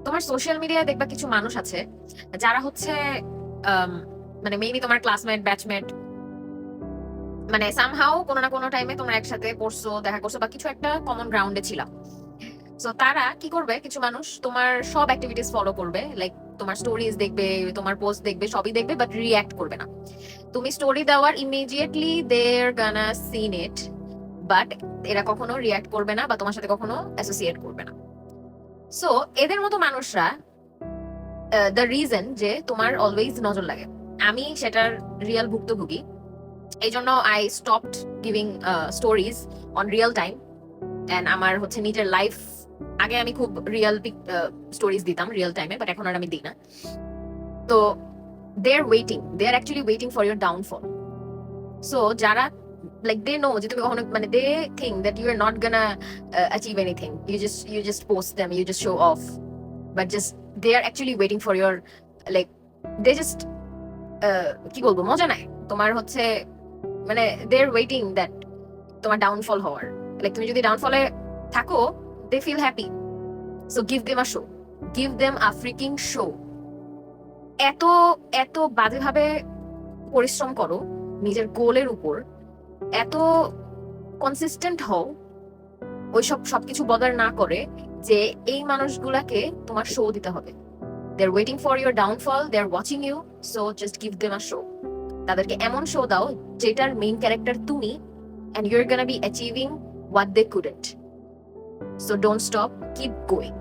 তোমার সোশ্যাল মিডিয়ায় দেখবা কিছু মানুষ আছে যারা হচ্ছে আম, মানে মেবি তোমার ক্লাসমেট ব্যাচমেট, মানে সামহাও কোনো না কোনো টাইমে তোমরা একসাথে পড়ছো, দেখা করছো, বা কিছু একটা কমন গ্রাউন্ডে ছিলাম। সো তারা কি করবে, কিছু মানুষ তোমার সব অ্যাক্টিভিটিস ফলো করবে, লাইক তোমার স্টোরিজ দেখবে, তোমার পোস্ট দেখবে, সবই দেখবে, বাট রিয়্যাক্ট করবে না। তুমি স্টোরি দেওয়ার immediately they are gonna seen it, but এরা কখনো রিয়্যাক্ট করবে না বা তোমার সাথে কখনো অ্যাসোসিয়েট করবে না। সো এদের মতো মানুষরা দ্য রিজন যে তোমার অলওয়েজ নজর লাগে। আমি সেটার রিয়েল ভুক্তভোগী। এই জন্য I stopped giving stories on real time. And আমার হচ্ছে নিজের লাইফ, আগে আমি খুব রিয়েল স্টোরিজ দিতাম রিয়েল টাইমে, বাট এখন আর আমি দিই না। তো they are actually waiting for your downfall. So যারা like they know যে তুমি কখনো, মানে they think that you are not gonna achieve anything, you just post them, you just show off, but just they are actually waiting for your, like they just কি বলবো, মজা নাই তোমার হচ্ছে, মানে they are waiting that তোমার downfall হওয়ার, like তুমি যদি ডাউনফলে থাকো they feel happy. So give them a show, give them a freaking show. এত এত বাজেভাবে পরিশ্রম করো নিজের গোলের উপর, এত কনসিস্টেন্ট হও ওইসব সবকিছু বদার না করে যে এই মানুষগুলাকে তোমার শো দিতে হবে। They are waiting for your downfall, they are watching you, so just give them a show. তাদেরকে এমন শো দাও যেটার মেইন ক্যারেক্টার তুমি, and you're gonna be achieving what they couldn't. So don't stop, keep going.